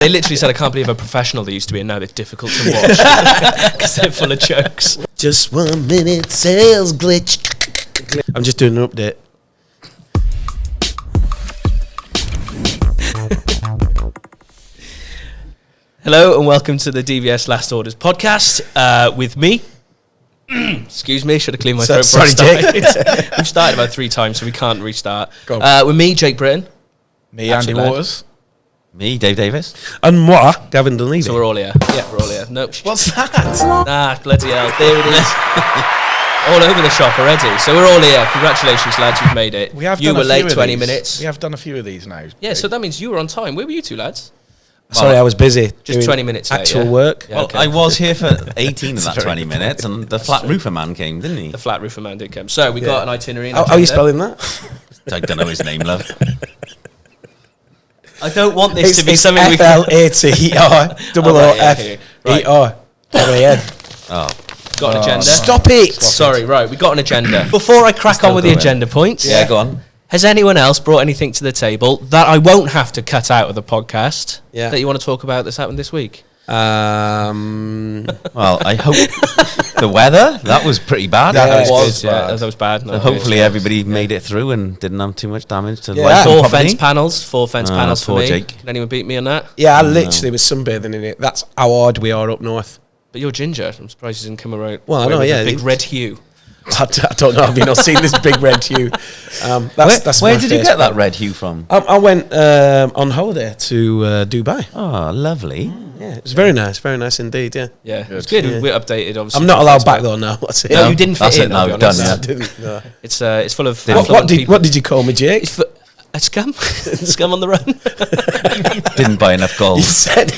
They literally said, I can't believe how professional they used to be, and now they're difficult to watch because they're full of jokes. Just 1 minute sales glitch. I'm just doing an update. Hello and welcome to the DVS Last Orders podcast with me. Excuse me, should have cleaned my throat before I started. We've started about 3 times, so we can't restart. With me, Jake Britton. Me, Andy Waters. Me, Dave Davis. And moi, Gavin Dunleavy. So we're all here. Yeah, we're all here. Nope. What's that? Bloody hell. There it is. All over the shop already. So we're all here. Congratulations, lads. You've made it. You were late 20 minutes. We have done a few of these now. Yeah, so that means you were on time. Where were you two, lads? Sorry, I was busy. Just 20 minutes late, actual work. Yeah, Well, okay. I was here for 18 of that 20 minutes, and the flat roofer man came, didn't he? The flat roofer man did come. So we got an itinerary. How are you spelling that? I don't know his name, love. I don't want this to be something we F-L-A-T-E-R-E-R-M-A-N. Oh, got an agenda. Stop it! Sorry, right, we got an agenda. Before I crack on with the agenda points, yeah, go on. has anyone else brought anything to the table that I won't have to cut out of the podcast that you want to talk about that's happened this week? Well, I hope the weather, that was pretty bad. That was bad. No, hopefully everybody made it through and didn't have too much damage to Four life and property. fence panels for poor me. Jake. Can anyone beat me on that? Yeah, I literally was sunbathing in it. That's how hard we are up north. But you're ginger. I'm surprised you didn't come around. Well, I know, with a yeah. big red hue. I don't know. I've not seen this big red hue. That's Where my did you face get that part. red hue from? I went on holiday to Dubai. Oh, lovely. Yeah, it was very nice indeed. Yeah, Yeah, it's good. Yeah. We're updated, obviously. I'm not allowed back though now. That's it. No, you didn't fit That's in. it now, I'll be done, honest. yeah. I didn't. No. It's full of. What did you call me, Jake? It's a scum. Scum on the run. Didn't buy enough gold. You said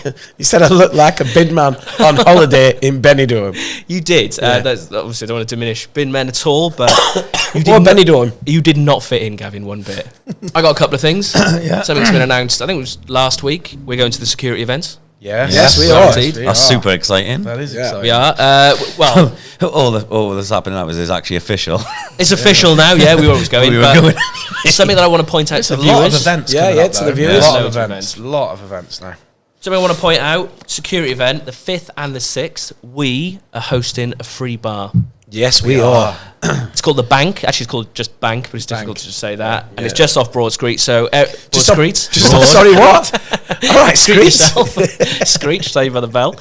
I looked like a bin man on holiday in Benidorm. You did. Yeah. That's, obviously, I don't want to diminish bin men at all, but Or Benidorm. you did not fit in, Gavin, one bit. I got a couple of things. Something's been announced. I think it was last week. We're going to the security event. Yes, we are. are. Indeed. That's super exciting. That is exciting. We are. Well, all that's happening now is actually official. it's official now. Yeah, we were always going. We were but going. Something that I want to point out to the A lot of viewers. events. Yeah, coming yeah, up, to though. the viewers. A lot Loads of of events. Lot of events now. Something I want to point out, security event, the 5th and the 6th, we are hosting a free bar. Yes, we are. It's called The Bank. Actually, it's called just Bank, but it's difficult to just say that. And it's Yeah. just off Broad Street, so... Broad Street? Sorry, what? All right, Screech Screech. yourself. Screech, saved by the bell.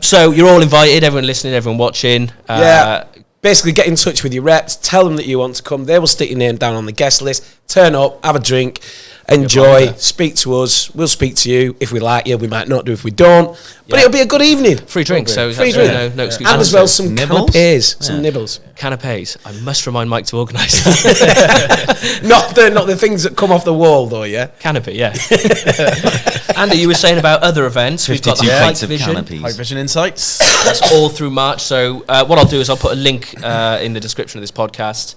So you're all invited, everyone listening, everyone watching. Yeah. Basically, get in touch with your reps, tell them that you want to come. They will stick your name down on the guest list. Turn up, have a drink, enjoy, speak to us. We'll speak to you. If we like you, we might not do if we don't. But it'll be a good evening. Free drink, so Free that's drink. no excuse. And as well, some Nibbles? canapes. Some nibbles. Canapes. I must remind Mike to organise. not the things that come off the wall, though, yeah? Canopy, yeah. Andy, you were saying about other events. We've got the 52 High plates of Vision. canopies. High Vision Insights. That's all through March. So what I'll do is I'll put a link in the description of this podcast.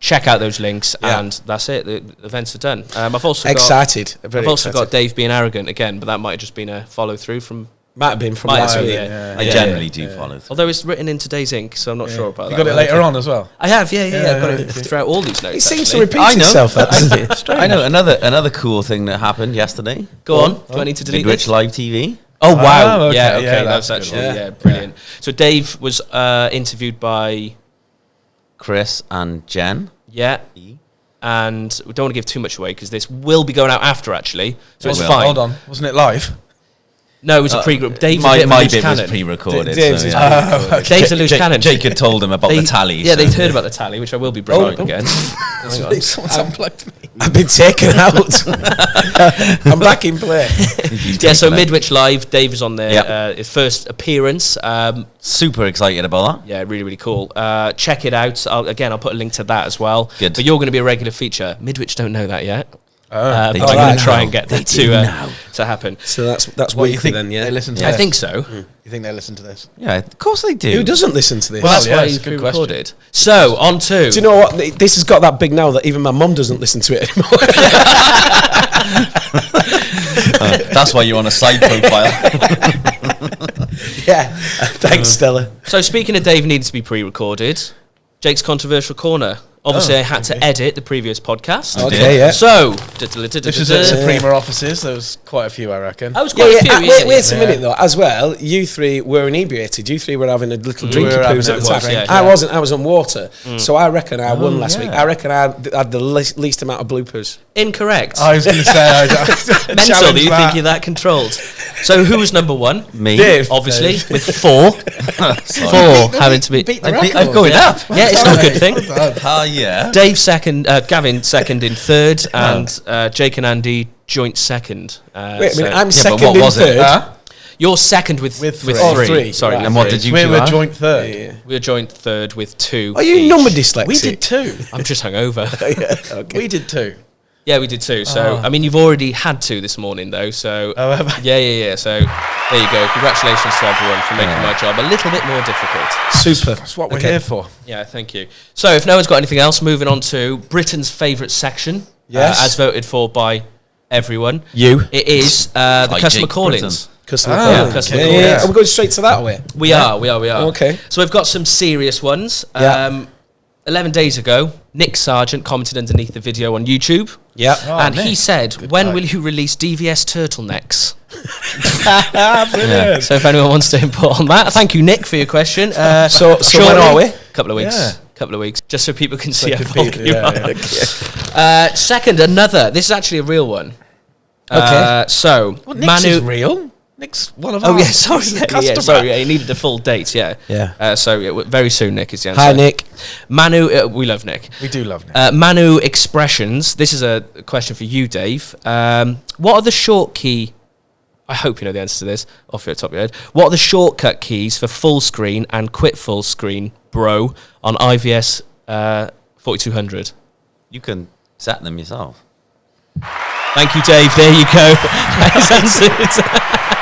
Check out those links, and that's it. The events are done. I've also Excited. I've also got Dave being arrogant again, but that might have just been a follow through from. Might have been from Might last have week. been, yeah. I generally do follow through. Although it's written in today's ink, so I'm not sure about You that. got it later on as well. I have, yeah. I've got it throughout all these notes. It seems to actually. repeat I know. itself, that, doesn't it? I know another cool thing that happened yesterday. Go on. Do I need to delete Midwich this? Live TV. Oh wow! Oh, okay. Yeah, okay, Yeah, that's that's actually good. brilliant. So Dave was interviewed by Chris and Jen. and we don't want to give too much away because this will be going out after actually, so it's will. fine. Hold on. Wasn't it live? No, it was a pre-group. Dave's My a bit of a loose bit cannon. was pre-recorded. Dave's so, is yeah. Dave's a loose cannon. Jake had told him about the tally. Yeah, so. they'd heard about the tally, which I will be bringing up again. Someone's unplugged me. I've been taken out. I'm back in play. Yeah, so Midwich Live, Dave is on there. Yep. His first appearance. Super excited about that. Yeah, really, really cool. Check it out. I'll put a link to that as well. Good. But you're going to be a regular feature. Midwich don't know that yet. They But do I'm going now. to try and get that do now. to happen. So that's What, you weekly think then, yeah? they listen to I this? think so. You think they listen to this? Yeah, of course they do. Who doesn't listen to this? Well, That's yeah, why it's you a good pre-recorded. So, on to... do you know what? This has got that big now that even my mum doesn't listen to it anymore. That's why you're on a side profile. Yeah. Thanks, Stella. So, speaking of Dave needing to be pre-recorded, Jake's Controversial Corner. Obviously, I had to edit the previous podcast. Okay, yeah. So, This was at Suprema offices. There was quite a few, I reckon. I was quite a few. Wait a minute, though. As well, you three were inebriated. You three were having a little drinky poos at the time. Yeah. I wasn't. I was on water. So I reckon I won last week. I reckon I had the least amount of bloopers. Incorrect. I was going to say, I Mental that you think you're that controlled. So who was number one? Me. Dave. Obviously, with 4. 4 having to be... I'm going up. Yeah, it's not a good thing. Yeah. Dave second, Gavin second in third, and Jake and Andy joint second. Wait a minute, I'm but second what in was it? third. You're second with three. three. Sorry, Right. And what did you We do? were joint third. We're joint third with 2. Are you each. number dyslexic? We did 2. I'm just hungover. Okay. We did 2. Yeah, we did 2. So, I mean, you've already had 2 this morning, though. So, Oh, have I? yeah. So, there you go. Congratulations to everyone for making my job a little bit more difficult. Super. That's what we're here for. Yeah, thank you. So, if no one's got anything else, moving on to Britain's favourite section, Yes. as voted for by everyone. You. It is the Like customer Jake call-ins. Customer Ah, calling. customer Yeah, calling. yeah. Are we going straight to that way? We are. Okay. So we've got some serious ones. Yeah. 11 days ago, Nick Sargent commented underneath the video on YouTube. Yeah. Oh, And he Nick. said, Good when guy. will you release DVS turtlenecks? Brilliant. So if anyone wants to input on that, thank you, Nick, for your question. So when are we? Couple of weeks. Yeah. Couple of weeks, just so people can see how could vulgar be- you yeah, are. Second, another. This is actually a real one. Okay. So, Well, Nick's Manu... is real. Nick's one of Oh our yeah, sorry, customer. sorry. Yeah, he needed the full dates. Yeah, Yeah. So very soon, Nick is the answer. Hi, Nick. Manu, we love Nick. We do love Nick. Manu expressions. This is a question for you, Dave. What are the short key? I hope you know the answer to this off your top of your head. What are the shortcut keys for full screen and quit full screen, bro, on IVS 4200? You can set them yourself. Thank you, Dave. There you go. That's answered.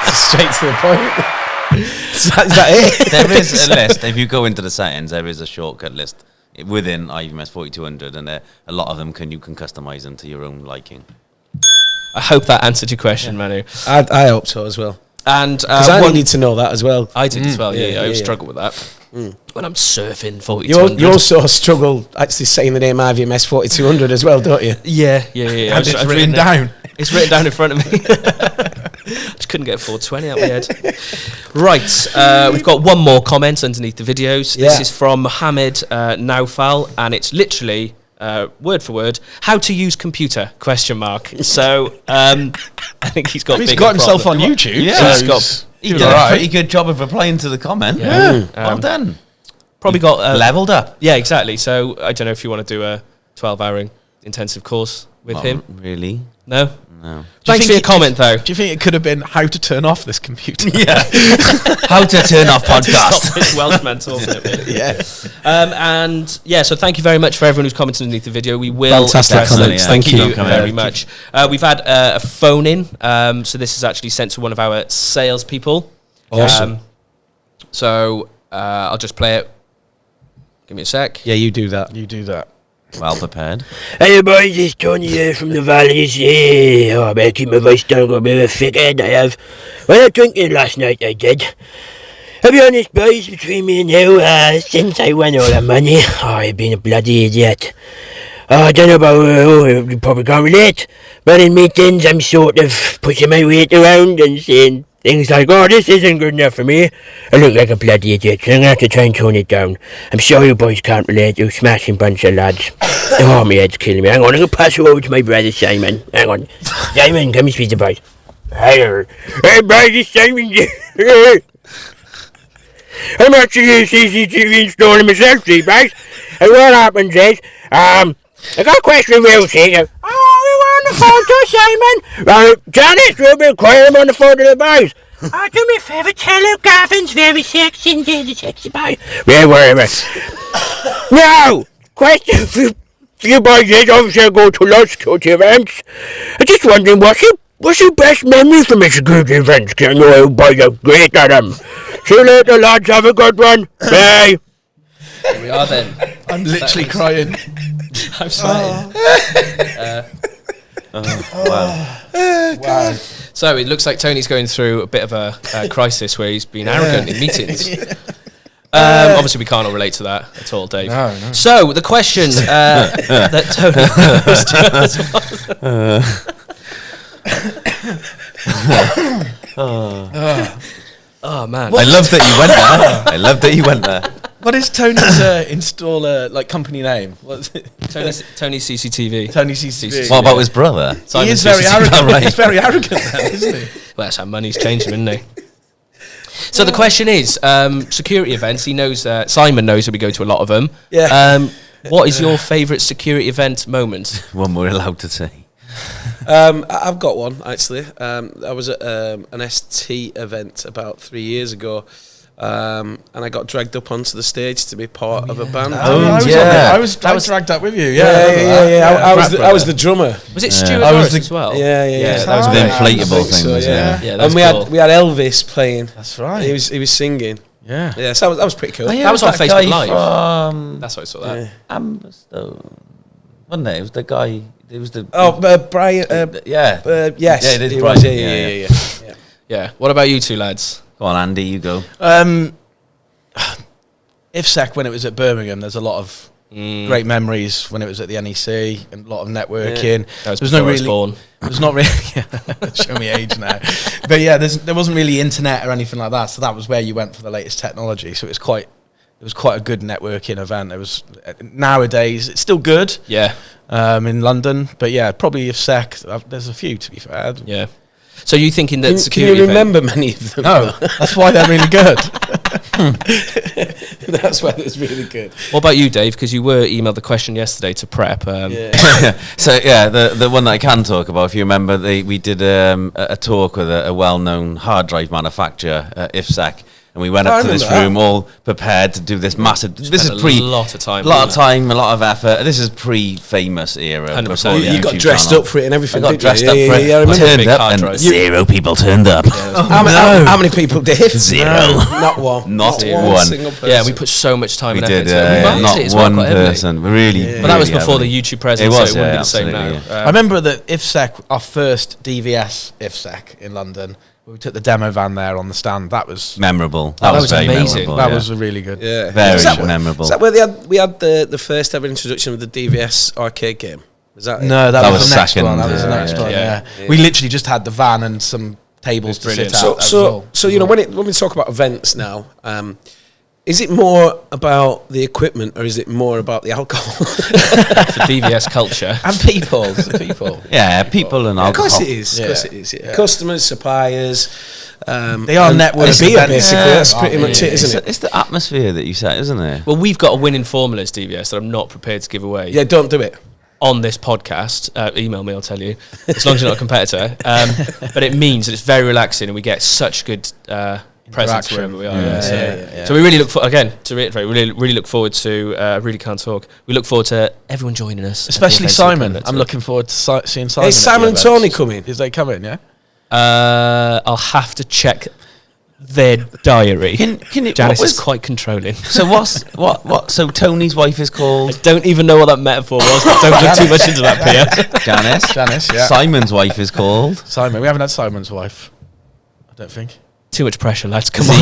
Straight to the point. Is that it? There is a list. If you go into the settings, there is a shortcut list within IVMS 4200, and a lot of them you can customize them to your own liking. I hope that answered your question, Manu. I hope so as well. And Because I need to know that as well. I did as well. Yeah, I yeah. struggle with that when I'm surfing You 4200. also struggle actually saying the name IVMS 4200 as well, don't you? Yeah. And it's written down. It's written down in front of me. Just couldn't get 420 out of my head. Right, we've got one more comment underneath the videos. Yeah. This is from Mohammed Naufal, and it's literally word for word, how to use computer, question mark. So, I think he's got He's bigger got himself on problems. YouTube. Yeah. so He's he's got- He doing did a all right. pretty good job of replying to the comment. Yeah. Well done. Probably got... Leveled up. Yeah, exactly. So, I don't know if you want to do a 12-hour intensive course with him. Really? No? No. Thanks for your comment, though. Do you think it could have been how to turn off this computer? Yeah. How to turn off podcast. Stop this Welshman talking at me. Yeah. And yeah, so thank you very much for everyone who's commented underneath the video. We will Fantastic address them. comments. Thank Thank you you. very much. We've had a phone in, so this is actually sent to one of our salespeople. Awesome. So I'll just play it. Give me a sec. Yeah, you do that. You do that. Well prepared. Hey boys, it's Tony here from the valleys. Oh, I better keep my voice down, got a bit of a thick head I have. Well, I drinking last night, I did. I'll be honest, boys, between me and you, since I won all the money, I've been a bloody idiot. I don't know about you probably can't relate, but in meetings I'm sort of pushing my weight around and saying things like, oh, this isn't good enough for me. I look like a bloody idiot, so I'm going to have to try and tone it down. I'm sure you boys can't relate, you smashing bunch of lads. Oh, my head's killing me. Hang on, I'm going to pass you over to my brother Simon. Hang on. Simon, come and speak to the boys. Hey, boys, it's Simon. I'm actually a CCTV installer myself, see, boys. And what happens is, I got a question for you, see. Oh, we were on the phone to Simon. Right, Janice, we'll be quiet. I'm on the phone to the boys. Oh, do me a favour, tell her Gavin's very sexy and the sexy boy. Yeah, whatever. Now, question for you boys is, obviously I go to lots of security events. I'm just wondering, what's your best memory from a security event? Because I know you boys are great at them. See you later, lads. Have a good one. Bye. Here we are then. I'm literally crying. I'm sorry. Wow. So it looks like Tony's going through a bit of a crisis where he's been arrogant in meetings. Obviously, we can't all relate to that at all, Dave. No. So, the question that Tony posed to us was... Oh, man. I love that you went there. I love that you went there. What is Tony's installer company name? What's it? Tony CCTV. Tony CCTV. What about his brother? He is very arrogant. He's very arrogant, then, isn't he? Well, that's how money's changing, isn't it? So the question is, security events. He knows Simon knows that we go to a lot of them. Yeah. What is your favourite security event moment? One we're allowed to say. I've got one actually. I was at an ST event about 3 years ago, and I got dragged up onto the stage to be part of a band. I was dragged up with you. Yeah. I was the drummer. Was it Stuart Norris as well? Yeah. That was The great. inflatable thing. So, Was yeah. that's And cool. we had Elvis playing. That's right. He was singing. Yeah. Yeah, so that was pretty cool. That was on Facebook guy Live. From That's why I saw that. Amberstone. Wasn't it? It was the guy. It was the. Brian. Yeah. Yes. Yeah, it is he Brian. was, Yeah. Yeah. What about you two lads? Go on, Andy. You go. IFSEC, when it was at Birmingham, there's a lot of great memories when it was at the NEC and a lot of networking. That was There's before no I was really, born. there's not really, show me age now. But yeah, there wasn't really internet or anything like that, so that was where you went for the latest technology. So it was quite a good networking event. It was nowadays it's still good. Yeah. In London, but yeah, probably IFSEC. There's a few to be fair. Yeah. So you thinking that Can security you event- remember many of them? No, that's why they're really good. That's why it's really good. What about you, Dave? Because you were emailed the question yesterday to prep. So yeah, the one that I can talk about, if you remember, we did a talk with a well-known hard drive manufacturer, IFSEC, and we went up to this room all prepared to do this massive. This is a pre lot of time, a lot of effort. This is pre-famous era. 100%, before the yeah. You got YouTube dressed channel. up for it and everything. I got didn't dressed you? up for it. I remember. Turned Big up, hard and drive. 0 people turned up. How many people did? Zero. Not one. Not one. Single person. Yeah, we put so much time We and did effort into it. We marked not it as well one quite heavily. person. Really, But that was really before heavily. the YouTube presence, It was, so it wouldn't yeah, be the same now. absolutely, I remember that IFSEC, our first DVS IFSEC in London. We took the demo van there on the stand. That was memorable. That was very amazing. memorable, that yeah. was a really good. Yeah. Very Is that where- memorable. Is that where we had the first ever introduction of the DVS arcade game? Is that it? No, that was the next second, one. That was the yeah, next yeah, one. yeah. Yeah. We literally just had the van and some tables to brilliant. sit at. So you know when we talk about events now, is it more about the equipment or is it more about the alcohol? For DVS culture. and people. Yeah, people and Of alcohol. course it is. Of course it is. Yeah. Customers, suppliers. They are and network beer, events. basically. Yeah. That's pretty much it, isn't it? It's the atmosphere that you set, isn't it? Well, we've got a winning formula as DVS that I'm not prepared to give away Yeah, don't do it. on this podcast. Email me, I'll tell you, as long as you're not a competitor. But it means that it's very relaxing and we get such good presence Interaction. wherever we are. Yeah. So we really look for, again, to reiterate, we really look forward to, really can't talk. We look forward to everyone joining us. at the Especially events that we Simon. come I'm to. looking forward to seeing Simon. Is Simon and Tony coming? Is they coming? Yeah. I'll have to check their diary. Can you? Janice what is was- quite controlling. So what? So Tony's wife is I called don't even know what that metaphor was, but don't look too much into that, Pia. Janice. Janice. Yeah. Simon's wife is called. Simon. We haven't had Simon's wife. I don't think. Too much pressure, lads. Come on.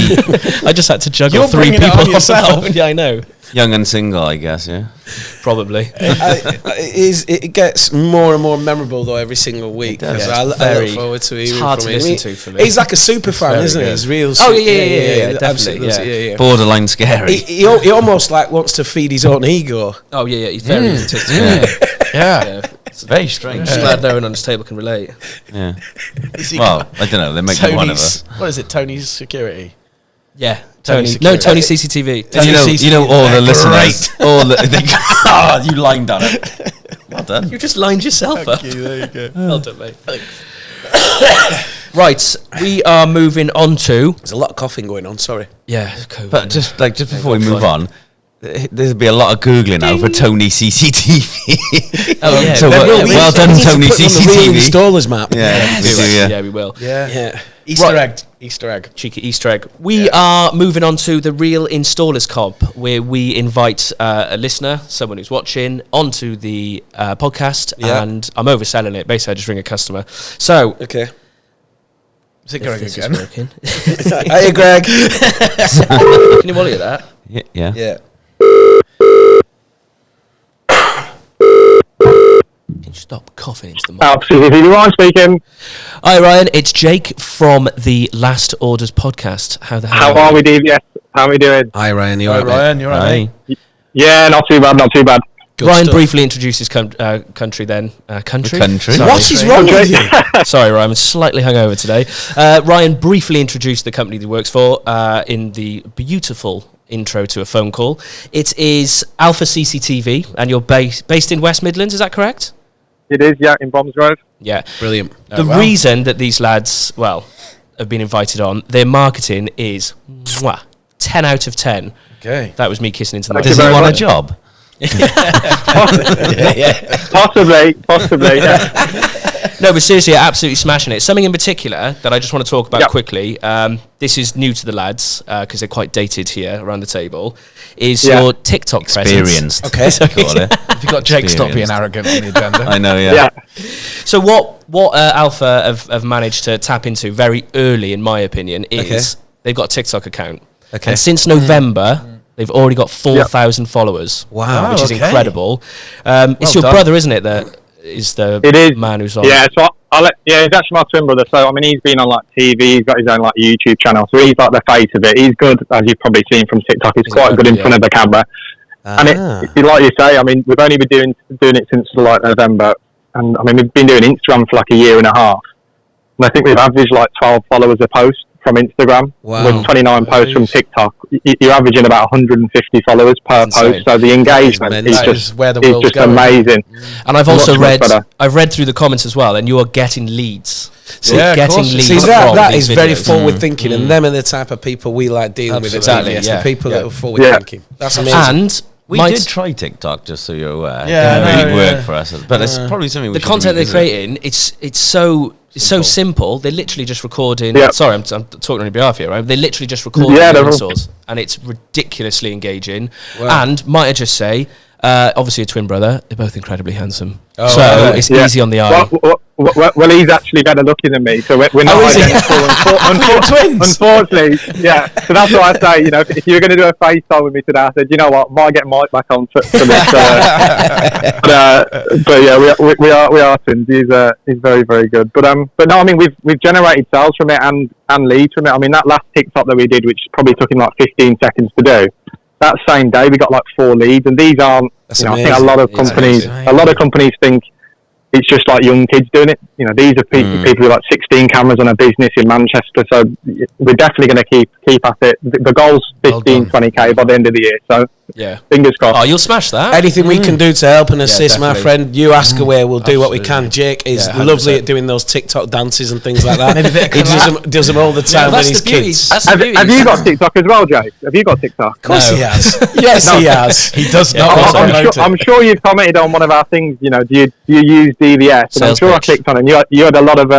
I just had to juggle You're 3 bringing it people on on yourself. the phone. Yeah, I know. Young and single, I guess. Yeah. Probably. It gets more and more memorable though every single week. does. 'Cause Yeah, I it's look forward to hearing hard from to him. listen to for me. He's like a super fan, Very isn't he? good. He's real. Oh, yeah, definitely, absolutely, yeah. Borderline scary. He almost like wants to feed his own ego. Oh, yeah, he's very egotistical. Yeah. Yeah. It's very strange. I'm glad no one on this table can relate. Yeah. Well, I don't know. They make one of us. What is it? Tony's security. Yeah. Tony Tony. Security. No, Tony CCTV. And you know all the listeners. Great. All the you lined on it. Well done. You just lined yourself up. There you go. Well done, mate. Right, we are moving on to... There's a lot of coughing going on. Sorry. Yeah, COVID. But just before we move on, there'll be a lot of googling now for Tony CCTV. Oh, yeah. So There will be. well done, We need to Tony put it on the real CCTV. installers map. Yeah, we do, yeah. Yeah, we will. Yeah. Easter egg. Cheeky Easter egg. We are moving on to the Real Installers Comp, where we invite a listener, someone who's watching, onto the podcast, Yeah. and I'm overselling it. Basically, I just ring a customer. So, Okay. Is it if going this again? is working. Hey, Greg. Can you volley at that? Yeah. Yeah. Can you stop coughing into the mic? CCTV Ryan speaking. Hi Ryan, it's Jake from the Last Orders podcast. How the hell How are we, DVS? How are we doing? Hi Ryan, you All right, alright? Ryan, you're right. Yeah, not too bad, not too bad. Good Ryan, stuff. briefly introduce his country then. Country? Country. Sorry. What is wrong with you? Sorry, Ryan, I'm slightly hungover today. Ryan briefly introduced the company that he works for in the beautiful intro to a phone call. It is Alpha CCTV, and you're based in West Midlands, is that correct? It is, yeah, in Bromsgrove. Yeah. Brilliant. The reason that these lads, have been invited on, their marketing is 10 out of 10. Okay. That was me kissing into the mic. Thank Does you he very want a much. job? Possibly, yeah. No, but seriously, absolutely smashing it. Something in particular that I just want to talk about Yep. quickly, this is new to the lads, because they're quite dated here around the table, is Yeah. your TikTok presence. Experienced. Okay. Call it. Have you got Jake stop being Experienced. arrogant on the agenda? I know, Yeah. So what Alpha have managed to tap into very early, in my opinion, is they've got a TikTok account. Okay. And since November, they've already got 4,000 followers. Wow. Which is okay. incredible. It's your done. brother, isn't it, that is the It is. man who's on? Yeah, so he's actually my twin brother. So, I mean, he's been on, like, TV. He's got his own, like, YouTube channel. So he's, like, the face of it. He's good, as you've probably seen from TikTok. He's quite good in front of the camera. And like you say, I mean, we've only been doing it since, like, November. And, I mean, we've been doing Instagram for, like, a year and a half. And I think we've averaged, like, 12 followers a post from Instagram. Wow. With 29 posts from TikTok. You're averaging about 150 followers per That's insane. post. So the engagement mental. is That just, is where the is world's just going. amazing. And I've also Much better. I've read through the comments as well, and you are getting leads. So Yeah, of getting course. leads. See, from that these is very videos. forward thinking, and them are the type of people we like dealing with. Absolutely, Exactly, yeah. the people that Yeah. are forward Yeah. thinking. That's amazing. And We might- did try TikTok, just so you're aware. Yeah, It I really know, worked yeah. for us. But it's probably something we the should content they're revisit. creating, it's so simple. They're literally just recording. Yeah. Sorry, I'm talking on your behalf here, right? They're literally just recording Yeah, they're all- installs, and it's ridiculously engaging. Wow. And might I just say, obviously a twin brother, they're both incredibly handsome. Oh, so right. it's Yeah. easy on the eye. Well, he's actually better looking than me, so we're not is he? identical. Unfortunately, yeah. So that's why I say, you know, if you were going to do a FaceTime with me today, I said, you know what, might get Mike back on for this. But yeah, we are twins. He's very, very good. But no, I mean, we've generated sales from it and leads from it. I mean, that last TikTok that we did, which probably took him like 15 seconds to do, that same day we got like 4 leads, and these aren't. That's You know, I amazing. think It's a lot of companies think it's just like young kids doing it. You know, these are people with like 16 cameras on a business in Manchester. So we're definitely going to keep at it. The goal's 15, 20k by the end of the year. So Yeah. fingers crossed. Oh, you'll smash that. Anything we can do to help and assist, my definitely. friend, you ask away. We'll do what we can. Jake is Yeah, 100%. lovely at doing those TikTok dances and things like that. Maybe a bit of He does them all the time with that's his the beauty. kids. That's the Have beauty. you got TikTok as well, Jake? Have you got TikTok? Of course No. he has. Yes, he has. He does Yeah, not of course want I to know. promote it. I'm sure you've commented on one of our things. You know, do you use DVS? And I'm Sales sure pitch. I clicked on it. And you had a lot of.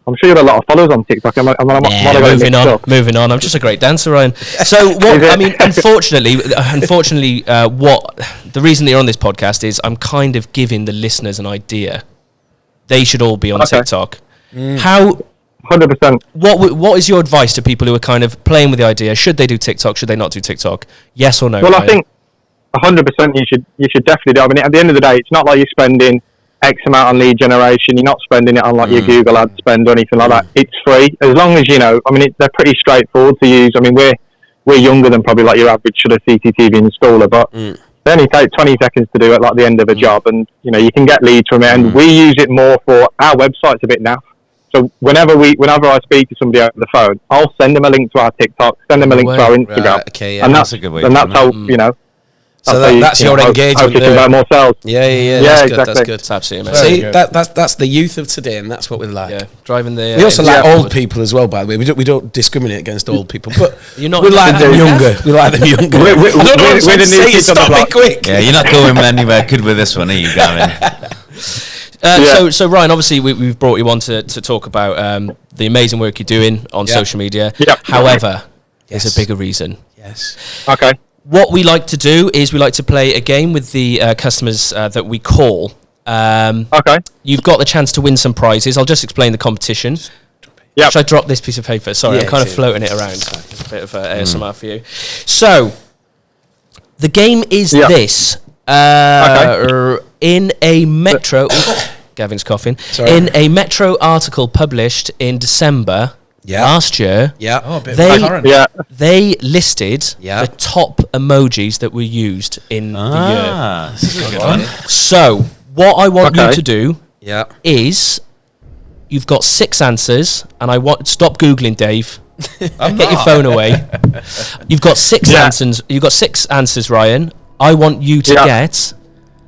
I'm sure you had a lot of followers on TikTok. Might have got it moving mixed on. up. Moving on. I'm just a great dancer, Ryan. So, what? I mean, unfortunately, what the reason that you're on this podcast is I'm kind of giving the listeners an idea. They should all be on Okay. TikTok. How? 100%. What is your advice to people who are kind of playing with the idea? Should they do TikTok? Should they not do TikTok? Yes or no? Well, I Ryan? think 100% you should definitely do it. I mean, at the end of the day, it's not like you're spending X amount on lead generation. You're not spending it on like your Google ad spend or anything like that. It's free as long as you know. I mean, they're pretty straightforward to use. I mean, we're younger than probably like your average sort of CCTV installer, but they only take 20 seconds to do it, like the end of a job, and you know you can get leads from it. And we use it more for our website's a bit naff. So whenever I speak to somebody over the phone, I'll send them a link to our TikTok, send them a link to our Instagram, Right, okay, yeah. and That's a good way to that's do how it. you know. So how you, that's you your know, how engagement to there. convert more sales. Yeah, Yeah, that's good. exactly. That's good. It's absolutely Very amazing. See, good. that's the youth of today, and that's what we like. Yeah, driving the. We also like Yeah. old people as well. By the way, we don't discriminate against old people, but You're not- we like them Yeah. younger. We like them younger. We're I don't know what I'm the trying to new say. kids on the Stop block. it quick. Yeah, you're not going anywhere good with this one, are you, Gavin? Yeah. So Ryan, obviously we've brought you on to talk about the amazing work you're doing on Yeah. social media. Yeah. However, there's Yes. a bigger reason. Yes. Okay. What we like to do is we like to play a game with the customers that we call. Okay. You've got the chance to win some prizes. I'll just explain the competition. Yep. Should I drop this piece of paper? Sorry, Yeah, I'm kind of it's- floating it around. It's a bit of ASMR for you. So, The game is this. In a Metro... Gavin's coughing. Sorry. In a Metro article published in December last year, they listed the top emojis that were used in the year. This is a good one. So, what I want you to do is... You've got 6 answers, and I want... Stop Googling, Dave. Get your phone away. You've got 6 answers. You've got 6 answers, Ryan. I want you to get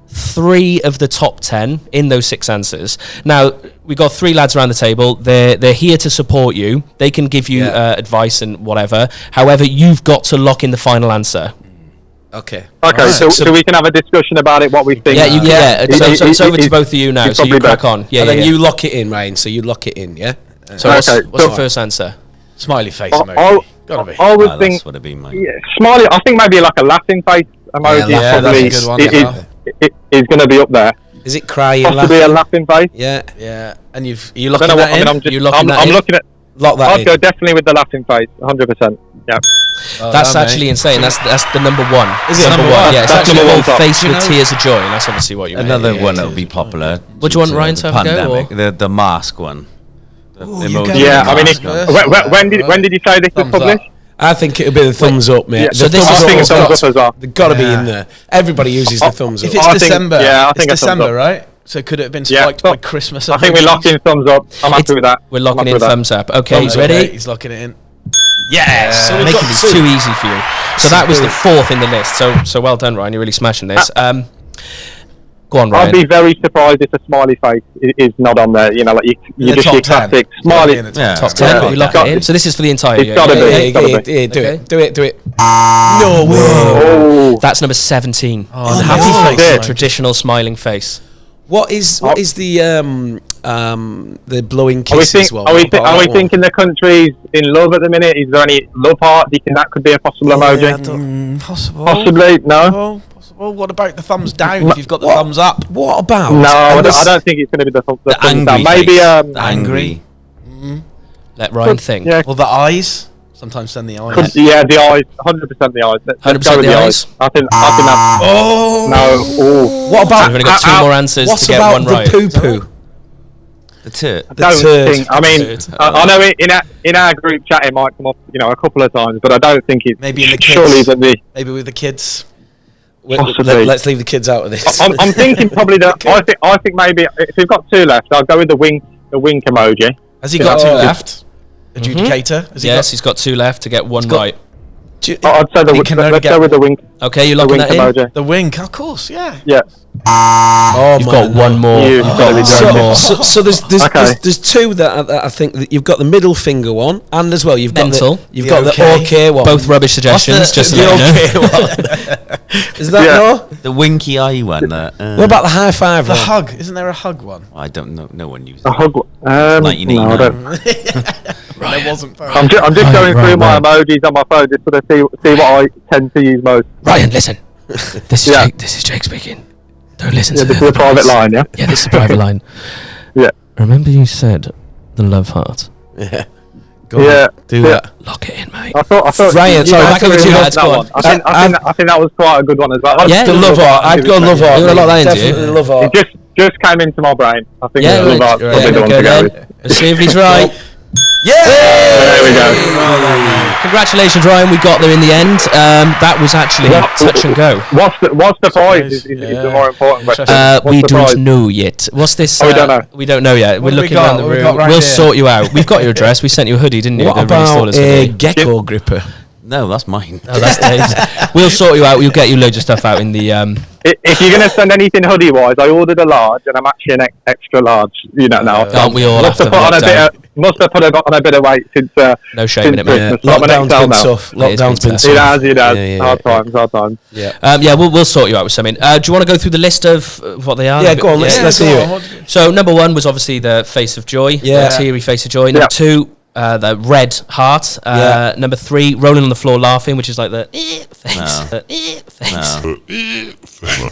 3 of the top 10 in those 6 answers. Now, we've got 3 lads around the table. They're here to support you. They can give you advice and whatever. However, you've got to lock in the final answer. Okay. Okay, so we can have a discussion about it, what we think. So it's over to both of you now, so you crack on. And then you lock it in, Ryan, so you lock it in, yeah? So what's your first answer? Smiley face emoji. Gotta be. I would think... That's what it'd be, mate. Smiley, I think maybe like a laughing face emoji that's a good one. is going to be up there. Is it crying, possibly a laughing face? Yeah. And you locking that in? I'm looking at... Lock that in. I'd go definitely with the laughing face, 100%. Yeah. That's actually insane. That's the number one. Is it number one? Yeah, it's actually a whole face with tears of joy, and that's obviously what you mean. Another one that would be popular. Would you want Ryan to have a go? The mask one. Yeah, I mean, when did you say this was published? I think it'll be the thumbs up, mate. So this is thumbs up as well. They've got to be in there. Everybody uses the thumbs up. If it's December, I think it's December, right? So could it have been spiked by Christmas? I think we're locked in thumbs up. I'm happy with that. We're locking in thumbs up. Okay, he's ready? He's locking it in. Yes! So making this too easy for you. So that was the 4th in the list. So well done, Ryan. You're really smashing this. Go on, Ryan. I'd be very surprised if a smiley face is not on there. You know, like you just your classic smiley. Top 10. We lock it in. So this is for the entire year. It's got to be. Do it. No way. That's number 17. Oh, the happy face. Traditional smiling face. What is the blowing kiss as well? Are we thinking the country's in love at the minute? Is there any love heart? Do you think that could be a possible emoji? Possibly, no. Possible. What about the thumbs down? If you've got the thumbs up, what about? No, I don't think it's going to be the thumbs down. Maybe angry. Let Ryan think. Or the eyes. Sometimes send the eyes. Yeah, the eyes. 100% the eyes. 100% the eyes. I think that. Oh no. What about? We've only got 2 more answers to get one right. What about the poo-poo? The tit. I don't think. I mean, I know in our group chat it might come up, a couple of times, but I don't think it's maybe in the kids. Surely that maybe with the kids. Let's leave the kids out of this. I'm thinking probably that. I think maybe if we've got 2 left, I'll go with the wink emoji. Has he got 2 left? Adjudicator? He's got 2 left to get 1 right. I'd say let's go with the wink. Okay, you're locking that in? Emoji. The wink, of course, yeah. Yeah. You've got 1 more. So there's 2 that I think that you've got the middle finger one, and as well you've got the okay one. Both rubbish suggestions. Just the okay one. Is that the winky eye one? What about the high five? The hug. Isn't there a hug one? I don't know. No one uses a hug. No, I don't. Right. There wasn't. I'm just going through my emojis on my phone just to see what I tend to use most. Ryan, listen. This is Jake speaking. Don't listen to this is a private line, yeah? Yeah, this is a private line. Yeah. Remember you said the love heart? Yeah. Go on, do that. Lock it in, mate. I thought Ryan, sorry, back over to you, lads. Go on. I think that was quite a good one as well. The love heart. I'd go love heart. You're going to lock that into you? Love heart. It just came into my brain. I think love heart probably the one to go with. Let's see if he's right. Yeah! There we go. Congratulations, Ryan. We got there in the end. That was actually touch and go. What's the prize? Is the more important question. We don't know yet. What's this? We don't know. We don't know yet. We're looking around the room. We'll sort you out. We've got your address. We sent you a hoodie, didn't you? What about a gecko gripper? No, that's mine. No, that's Dave's. We'll sort you out. We'll get you loads of stuff out in the... If you're going to send anything hoodie-wise, I ordered a large, and I'm actually an extra large. Now. Aren't we all must have put on a bit of weight since no shame in it, mate. Lockdown's been tough. Lockdown's been tough. It has. Hard times. Yeah. We'll sort you out with something. Do you want to go through the list of what they are? Yeah, go on. Let's hear it. So number 1 was obviously the face of joy. Yeah. The teary face of joy. Number 2... the red heart. Number 3, rolling on the floor laughing, which is like the face.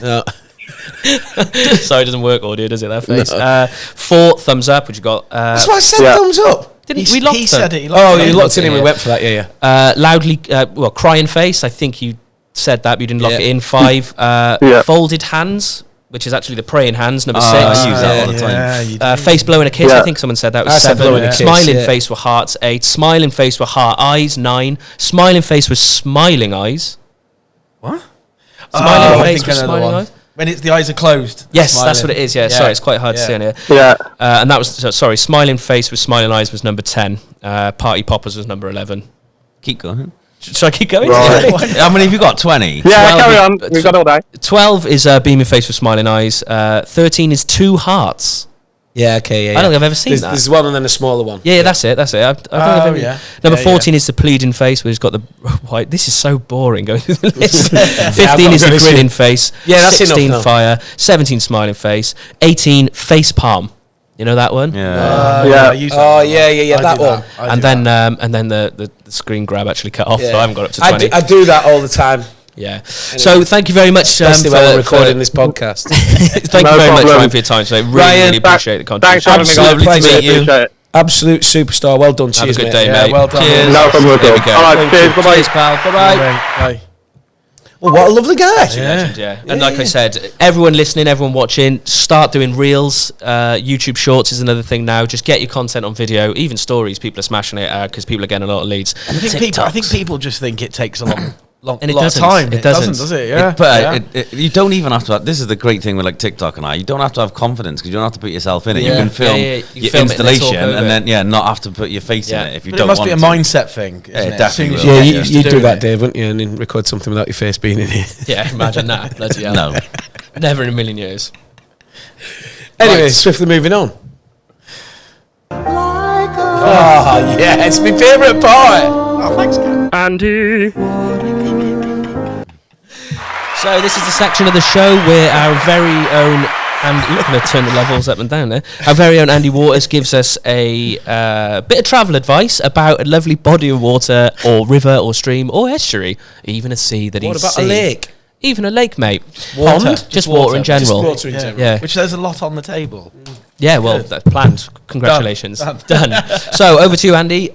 No. Sorry, it doesn't work audio, does it? That face. No. 4, thumbs up, which you got. That's why I said thumbs up. Didn't we locked he said it. You locked it in. We went for that. Yeah. Loudly, crying face. I think you said that, but you didn't lock it in. 5, folded hands, which is actually the praying hands, number 6. I use that all the time. Face blowing a kiss, I think someone said that was 7. Smiling kiss, face with hearts, 8. Smiling face with heart eyes, 9. Smiling face with smiling eyes. What? Smiling face with smiling eyes. When the eyes are closed. Yes, that's what it is. Yeah, sorry, it's quite hard to see on here. Yeah. And that was smiling face with smiling eyes was number 10. Party poppers was number 11. Keep going. Should I keep going? Right. How many have you got? 20? Yeah, carry on. We've got all day. 12 is beaming face with smiling eyes. 13 is 2 hearts. Yeah, okay, yeah. I don't think I've ever seen that. There's one and then a smaller one. Yeah, that's it. I don't think I've ever. Number 14 is the pleading face, where he's got the white. This is so boring going through the list. 15 is the grinning face. Yeah, that's 16 enough. fire. 17 smiling face. 18 face palm. You know that one? Yeah. That one. And then the screen grab actually cut off, so I haven't got up to 20. I do that all the time. Yeah. So thank you very much Especially while we're recording this podcast. Thank you very much, Ryan, for your time today. Really appreciate the content. Thanks for having me. Lovely to meet you. Appreciate it. Absolute superstar. Well done. Have Cheers, a good mate. day, mate. well done. Cheers. No problem at There all. we go. All right, cheers. Bye-bye. Cheers, pal. Bye-bye. Bye. Well, what a lovely guy. Legend, yeah. And like I said, everyone listening, everyone watching, start doing reels. YouTube Shorts is another thing now. Just get your content on video. Even stories, people are smashing it because people are getting a lot of leads. I think people just think it takes a long And it lot doesn't. of time. It doesn't. Does it? Yeah. You don't even have to have, this is the great thing with like TikTok and you don't have to have confidence because you don't have to put yourself in it. Yeah. You can film You your film it and then installation talk over and then not have to put your face in it if you But don't it must want be a to. mindset thing. Isn't it? Definitely. As will. soon as Yeah, get used you to do doing that, it. Dave, wouldn't you? And then record something without your face being in here. Yeah, imagine that. Bloody hell. No. Never in a million years. Anyway, swiftly moving on. Oh, yeah, it's my favourite part. Oh, thanks, Ken. Andy. So this is the section of the show where our very own Andy, I'm going to turn the levels up and down there. Our very own Andy Waters gives us a bit of travel advice about a lovely body of water or river or stream or estuary, even a sea that he's seen. A lake? Even a lake, mate. Water. Pond? Just water in general. Just water in general. Yeah. Which there's a lot on the table. Yeah, well, that's planned. Congratulations. Done. So, over to you, Andy.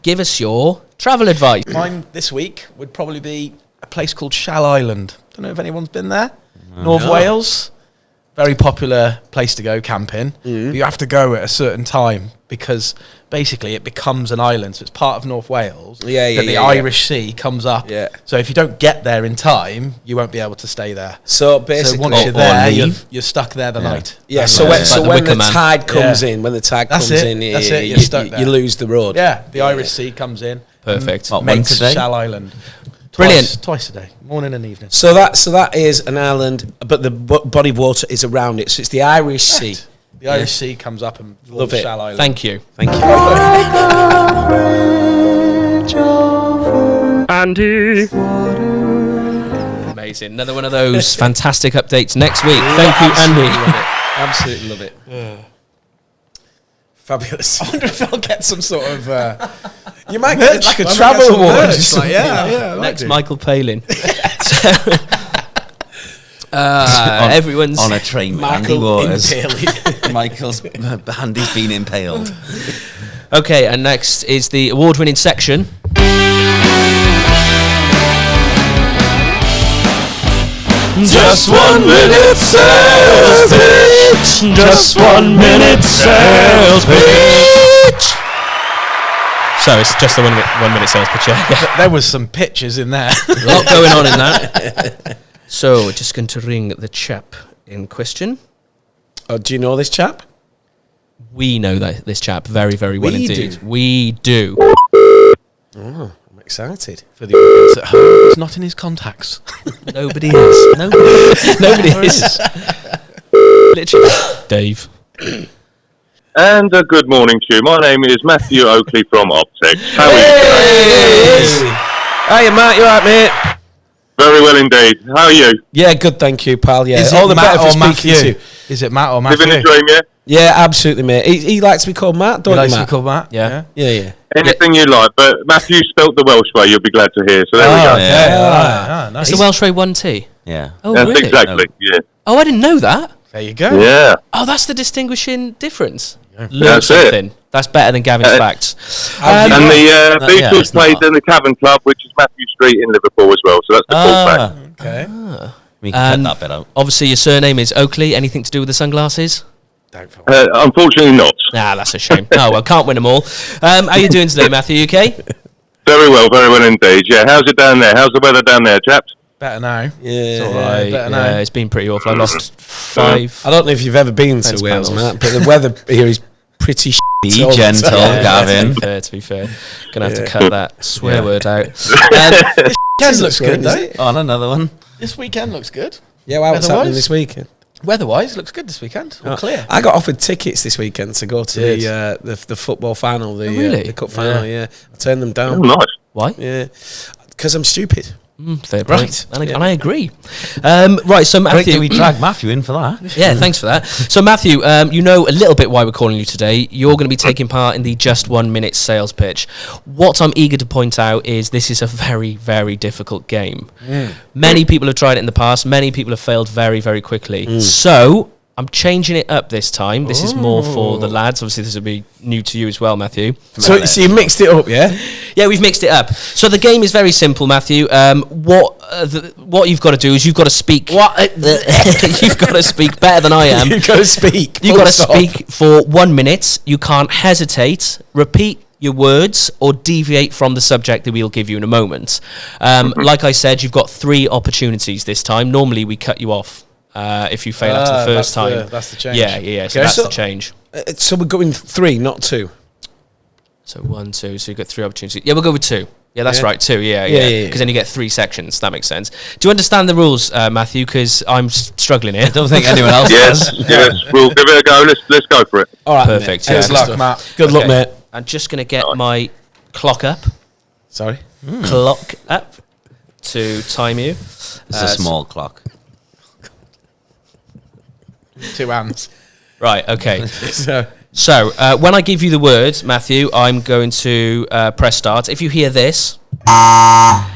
Give us your travel advice. Mine this week would probably be a place called Shall Island. Don't know if anyone's been there. North Wales. Very popular place to go camping. But you have to go at a certain time because basically it becomes an island. So it's part of North Wales. The Irish Sea comes up. Yeah. So if you don't get there in time, you won't be able to stay there. So basically, once you're there, you're stuck there the night. Yeah. And So when the Man. tide comes in, That's it, you're stuck there. you lose the road. Yeah, the Irish Sea comes in. Perfect. Makes once a day? Shall Island. Brilliant. Twice a day, morning and evening. So that is an island, but the body of water is around it. So it's the Irish Sea. The Irish Sea comes up and Love it. Shall Island. Thank you. Thank you. Andy. Amazing. Another one of those fantastic updates next week. Thank you, Andy. Absolutely love it. Fabulous. I wonder if I'll get some sort of. You might get like a travel award. Next, Michael Palin. Everyone's on a train with Andy Michael Waters. Impaley. Michael's Andy's been impaled. Okay, and next is the award-winning section. Just 1 minute sales pitch. Just 1 minute sales pitch. So it's just a 1 minute sales pitch. Yeah. There was some pictures in there. A lot going on in that. So we're just going to ring the chap in question. Oh, do you know this chap? We know this chap very, very well We indeed. do. We do. Oh, I'm excited. For the audience at home, it's not in his contacts. Nobody is. Nobody is. Literally. Dave. And a good morning to you. My name is Matthew Oakley from Optex. How are you? Hiya, Matt. You alright, mate? Very well indeed. How are you? Yeah, good, thank you, pal. Yeah, Is all it the Matt better for or speaking Matthew? to. Is it Matt or Matthew? Living the dream, yeah? Yeah, absolutely, mate. He likes to be called Matt, don't He likes you, to Matt? be called Matt. Yeah. Yeah. Anything you like, but Matthew spelt the Welsh way, you'll be glad to hear. So there we go. Nice. It's the Welsh Ray 1T. Yeah. Oh, That's really? exactly, yeah. Oh, I didn't know that. There you go. Yeah. Oh, that's the distinguishing difference. Learn That's it. something. That's better than Gavin's facts. And the Beatles played in the Cavern Club, which is Matthew Street in Liverpool as well. So that's the full fact. Okay. We can cut that bit out. Obviously, your surname is Oakley. Anything to do with the sunglasses? Unfortunately not. Nah, that's a shame. Oh, well, can't win them all. How you doing today, Matthew? You okay? Very well indeed. Yeah, how's it down there? How's the weather down there, chaps? Better now. Yeah, it's all right. Better now. It's been pretty awful. I lost 5. I don't know if you've ever been to Wales, Matt, but the weather here is pretty Be gentle, Gavin. To be fair. Gonna have to cut that swear word out. This weekend looks good, though. On another one. This weekend looks good. Yeah, well, what's happening this weekend? Weather-wise, looks good this weekend. All clear. I got offered tickets this weekend to go to the football final, the cup final. Yeah, I turned them down. Oh, nice. Why? Yeah, because I'm stupid. Fair point. And I agree. Right, so Matthew, we drag Matthew in for that. Yeah, thanks for that. So Matthew, you know a little bit why we're calling you today. You're going to be taking part in the Just 1 Minute sales pitch. What I'm eager to point out is this is a very, very difficult game. Many people have tried it in the past. Many people have failed very, very quickly. So I'm changing it up this time. This is more for the lads. Obviously, this will be new to you as well, Matthew. So you mixed it up, yeah? Yeah, we've mixed it up. So the game is very simple, Matthew. What you've got to do is you've got to speak. You've got to speak better than I am. You've got to speak. You've got to speak for 1 minute. You can't hesitate. Repeat your words or deviate from the subject that we'll give you in a moment. Like I said, you've got 3 opportunities this time. Normally, we cut you off. If you fail after the first time. That's the change. Yeah. So that's the change. So we're going 3, not 2. So 1, 2. So you've got 3 opportunities. Yeah, we'll go with 2. Yeah, that's right. 2. Yeah. Because then you get 3 sections. That makes sense. Do you understand the rules, Matthew? Because I'm struggling here. I don't think anyone else does. Yes. We'll give it a go. Let's go for it. All right. Perfect. Good luck, Matt. Good luck, mate. I'm just going to get my clock up. Sorry. Clock up to time you. It's a small clock. 2 hands. Right, okay. So, when I give you the words, Matthew, I'm going to press start. If you hear this,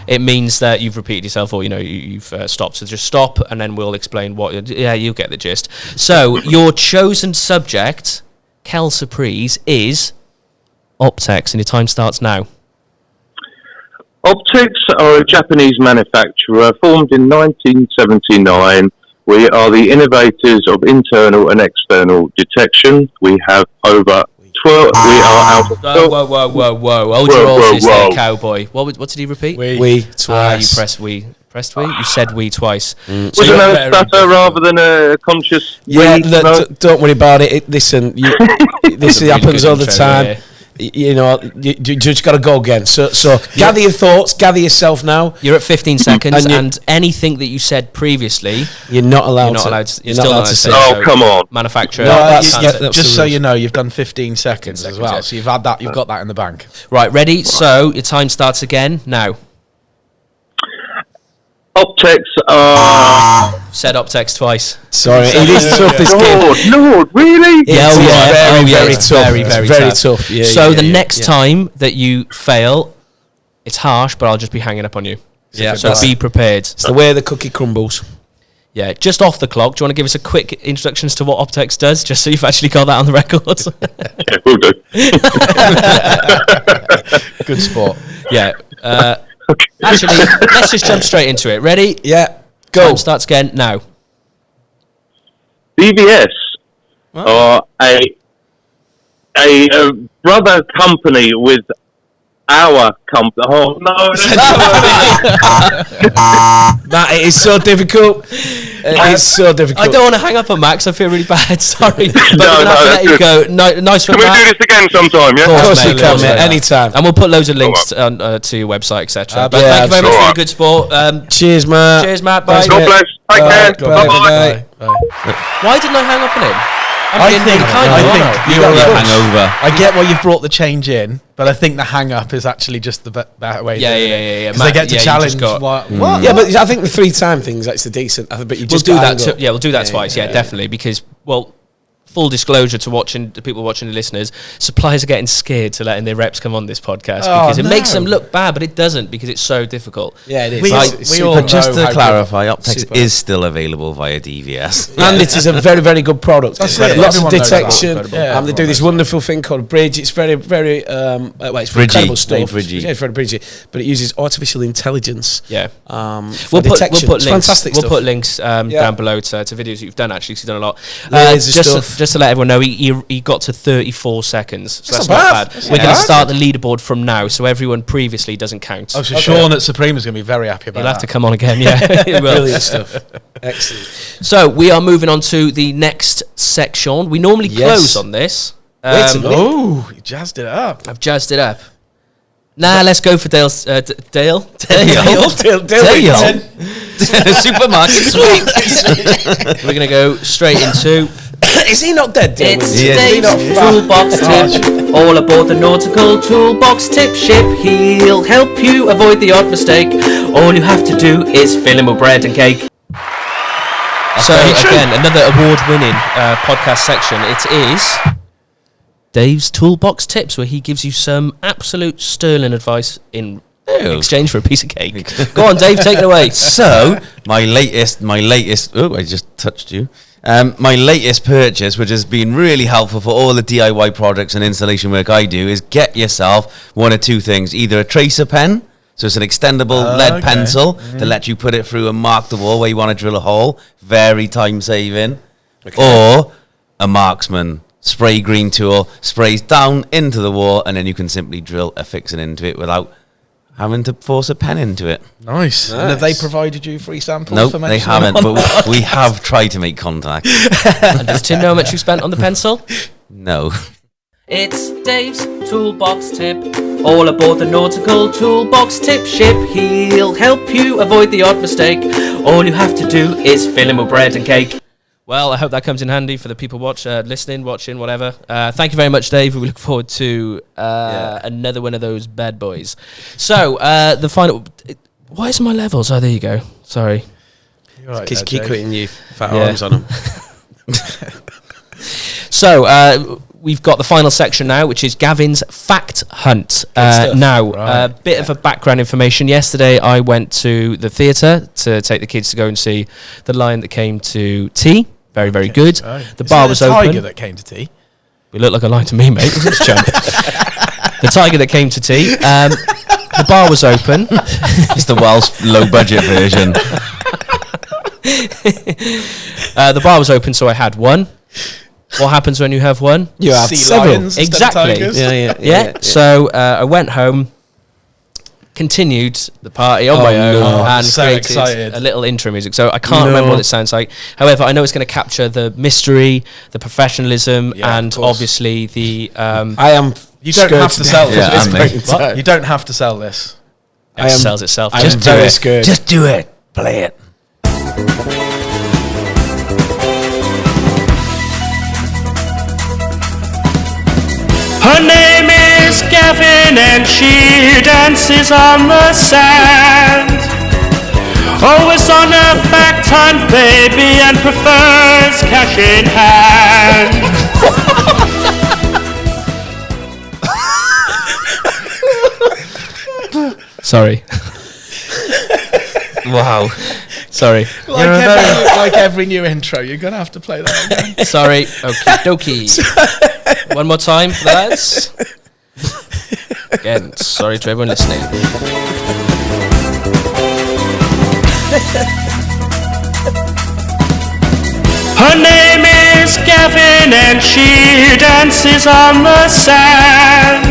it means that you've repeated yourself or, you've stopped. So just stop, and then we'll explain what... Yeah, you'll get the gist. So, your chosen subject, Kel Surprise, is Optex, and your time starts now. Optex are a Japanese manufacturer formed in 1979. We are the innovators of internal and external detection. We have over 12. We are out of... Whoa. Hold your horses there, cowboy. What did he repeat? We twice. You pressed we. Pressed we? You said we twice. Was it a stutter rather than a conscious... Yeah, don't worry about it. Listen, this happens all the time. Yeah. You just got to go again. So gather your thoughts, gather yourself now. You're at 15 seconds, and anything that you said previously, you're not allowed to say. Oh, come on. Manufacturer. Just so you know, you've done 15 seconds as well. So you've got that in the bank. Right, ready? Right. So your time starts again now. Optex said Optex twice. Sorry, it is tough this game. Lord, really? Very tough. Very tough. Yeah, so the next time that you fail, it's harsh, but I'll just be hanging up on you. Yeah. So be prepared. It's the way the cookie crumbles. Yeah, just off the clock. Do you want to give us a quick introduction as to what Optex does, just so you've actually got that on the record? Yeah, we'll do. Good sport. Yeah. Actually, let's just jump straight into it. Ready? Yeah. Go. Time starts again now. DVS are a brother company with our company. Oh no! That it is so difficult. It's so difficult. I don't want to hang up on Max. I feel really bad. Sorry, but we're gonna have to let you go. Nice one, Can Matt. we do this again sometime? Yeah. Of course we can, mate. Anytime. And we'll put loads of links to your website, etc. But thank you very much for your good support. Cheers, Matt. Cheers, Matt. Bye. God bless. Take care. Bye. Why didn't I hang up on him? I think you're hangover. I get why you've brought the change in, but I think the hang up is actually just the better way. Yeah. Because they get to challenge. What? Yeah, but I think the 3-time thing is actually decent. But you just do that. We'll do that twice. Yeah, definitely. Because full disclosure to people watching, the listeners, suppliers are getting scared to letting their reps come on this podcast because it makes them look bad, but it doesn't because it's so difficult. Yeah, it is. But just to clarify, Optex is still available via DVS. And it is a very, very good product. That's Lots it. of Everyone knows detection. that. And they do this wonderful thing called Bridge. It's very, very, it's incredible stuff. Yeah, it's very bridgy. But it uses artificial intelligence. Yeah. For detection. We'll put It's links. fantastic We'll stuff. put links down below to videos that you've done, actually, because you've done a lot. Just to let everyone know, he got to 34 seconds. So that's not bad. We're going to start the leaderboard from now, so everyone previously doesn't count. Oh, so Sean at Supreme is going to be very happy about that. He'll have to come on again, yeah. He will. Brilliant stuff. Excellent. So, we are moving on to the next section. We normally close on this. Wait a minute. Oh, you jazzed it up. I've jazzed it up. Nah, let's go for Dale. Dale. Supermarket suite. We're going to go straight into... Is he not dead, Dale? It's Dave's Toolbox Tip. All aboard the nautical toolbox tip ship. He'll help you avoid the odd mistake. All you have to do is fill him with bread and cake. So again, another award-winning podcast section. It is Dave's Toolbox Tips, where he gives you some absolute sterling advice in exchange for a piece of cake. Go on, Dave, take it away. So, my latest. Oh, I just touched you. My latest purchase, which has been really helpful for all the DIY projects and installation work I do, is get yourself one or two things: either a tracer pen, so it's an extendable lead pencil to let you put it through and mark the wall where you want to drill a hole, very time saving, or a marksman spray green tool, sprays down into the wall, and then you can simply drill a fixing into it without having to force a pen into it. Nice. And have they provided you free samples? Nope, they haven't, but we have tried to make contact. And does Tim know how much you spent on the pencil? No. It's Dave's Toolbox Tip. All aboard the nautical toolbox tip ship. He'll help you avoid the odd mistake. All you have to do is fill him with bread and cake. Well, I hope that comes in handy for the people listening, watching, whatever. Thank you very much, Dave. We look forward to another one of those bad boys. So, the final... Why is my levels? Oh, there you go. Sorry. Because you keep putting your fat arms on them. So, we've got the final section now, which is Gavin's Fact Hunt. A bit of a background information. Yesterday, I went to the theatre to take the kids to go and see The Lion That Came to Tea. Very, very good. Right. The bar was open. The tiger that came to tea. You look like a lion to me, mate. The tiger that came to tea. The bar was open. It's the Welsh low-budget version. The bar was open, so I had one. What happens when you have one? You have several. Exactly. Yeah. So I went home, continued the party on my own, and created a little intro music. So I can't remember what it sounds like. However, I know it's going to capture the mystery, the professionalism, and obviously the... You don't have to sell this. You don't have to sell this. It sells itself. Just do it. Scared. Just do it. Play it. Her name is Gavin and she dances on the sand. Always on a fact hunt, baby, and prefers cash in hand. Sorry. Wow. Sorry. Like every new intro, you're going to have to play that again. Sorry. Okie dokie. One more time for the lads. Again, sorry to everyone listening. Her name is Gavin and she dances on the sand.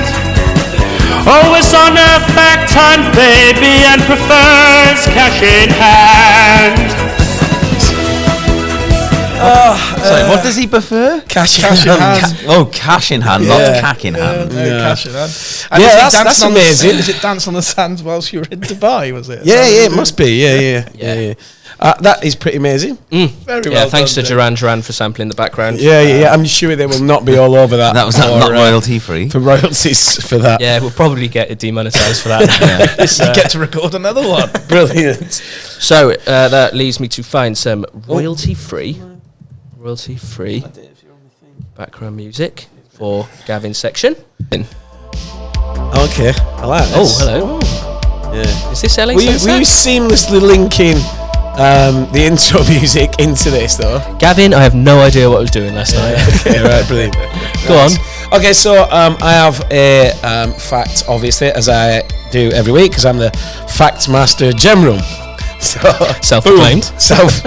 Always on a fact hunt, baby, and prefers cash in hand. Sorry, what does he prefer? Cash in hand. Cash in hand, not cack in hand. Cash in hand. And that's amazing. Is it Dance on the Sands whilst you were in Dubai, was it? Yeah, it must be. Yeah. That is pretty amazing. Very well thanks done, to Duran for sampling the background. Yeah. I'm sure they will not be all over that. That was not royalty free. For royalties for that. Yeah, we'll probably get demonetised for that. You get to record another one. Brilliant. So that leads me to find some royalty free. background music for Gavin's section. Okay, I like this. Oh, hello. Yeah. Is this LA Were you seamlessly linking the intro music into this, though? Gavin, I have no idea what I was doing last night. Okay, right, brilliant. Go on. Okay, so I have a fact, obviously, as I do every week, because I'm the Fact Master General. So, self-proclaimed.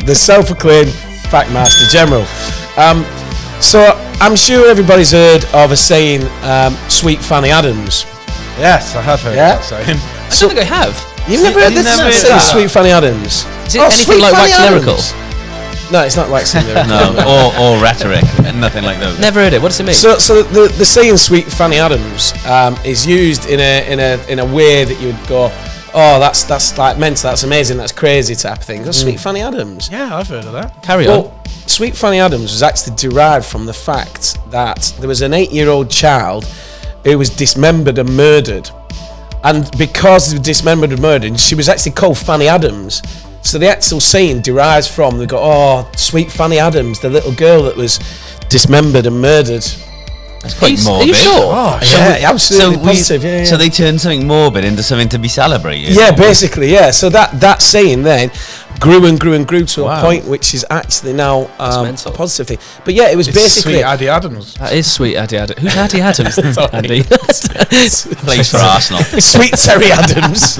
The self-proclaimed Fact Master General. So I'm sure everybody's heard of a saying, "Sweet Fanny Adams." Yes, I have heard that saying. I don't think I have. You've never heard this saying, "Sweet Fanny Adams"? Is it anything like Wax Lyrical? No, it's not Wax Lyrical. No, or rhetoric, nothing like those. Never heard it. What does it mean? So the saying "Sweet Fanny Adams" is used in a way that you would go, "Oh, that's like mental, that's amazing, that's crazy" type of thing. That's Sweet Fanny Adams. Yeah, I've heard of that. Carry on. Sweet Fanny Adams was actually derived from the fact that there was an 8-year-old child who was dismembered and murdered. And because they were dismembered and murdered, she was actually called Fanny Adams. So the actual saying derives from, they go, "Oh, sweet Fanny Adams, the little girl that was dismembered and murdered." That's quite morbid. Are you sure? Oh, yeah, absolutely positive. Yeah. So they turned something morbid into something to be celebrated. Yeah, basically, yeah. So that saying then grew and grew and grew to a point which is actually now a positive thing. But yeah, it was basically Sweet Addie Adams. That is Sweet Addie Adams. Who's Addie Adams? Andy. Plays for Arsenal. Sweet Terry Adams.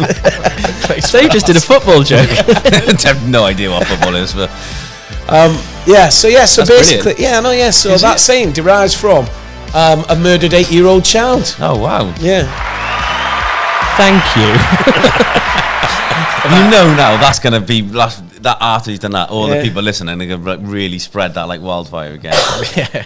So you just did a football joke. I have no idea what football is, but So That's basically, brilliant. So that saying derives from a murdered 8-year-old child. oh wow. Yeah. Thank you. You know now that's going to be that after he's done that, all the people listening are going to really spread that like wildfire again.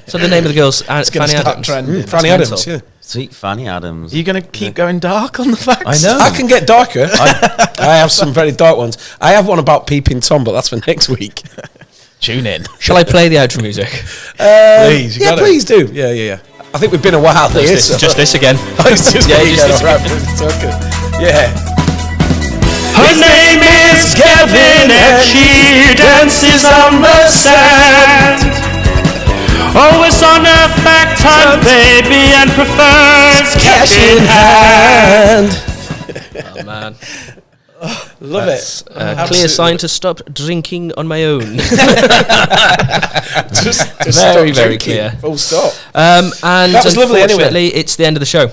So the name of the girl's Fanny Adams. Fanny Adams, yeah. Sweet Fanny Adams. Are you going to keep going dark on the facts? I know. I can get darker. I have some very dark ones. I have one about Peeping Tom, but that's for next week. Tune in. Shall I play the outro music? Please, you got it. Please do. Yeah. I think we've been a while here. Just this again. It's just Yeah, me just again, this alright, okay. Yeah. Her name is Kevin and she dances on the sand. Always on a fact hunt, baby, and prefers cash in hand. Oh man. Love it. Clear sign to stop drinking on my own. just Very, stop very drinking, clear. Full stop. And That was lovely anyway. unfortunately, it's the end of the show.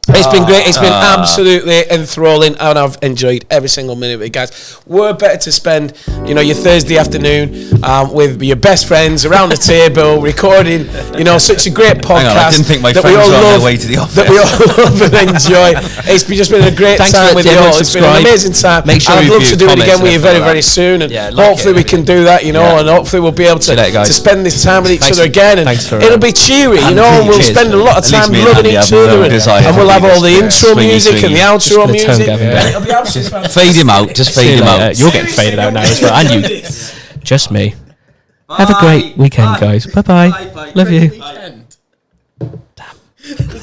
It's been great. It's been absolutely enthralling, and I've enjoyed every single minute of it, guys. We're better to spend, your Thursday afternoon with your best friends around the table, recording, such a great podcast. Hang on, I didn't think my that friends we all were on love, their way to the office. That we all love and enjoy. It's just been a great Thanks time for with you the all. It's been an subscribe. amazing time. Make sure I'd you love to review, do it again comment, with you and very, stuff like very soon, and Yeah, like hopefully we can do that, and hopefully we'll be able See you later, guys. to spend this time with each Thanks other again, and thanks for, it'll be cheery, and we'll cheers. spend a lot of At least time me and loving Andy each have no other, desire and we'll to have be all the this, intro swingy, music and the swingy. outro Just gonna music. tone Gavin down. It'll be absolutely fantastic. Fade him out. Just fade him out. You're getting faded out now as well, and you. Just me. Have a great weekend, guys. Bye bye. Love you.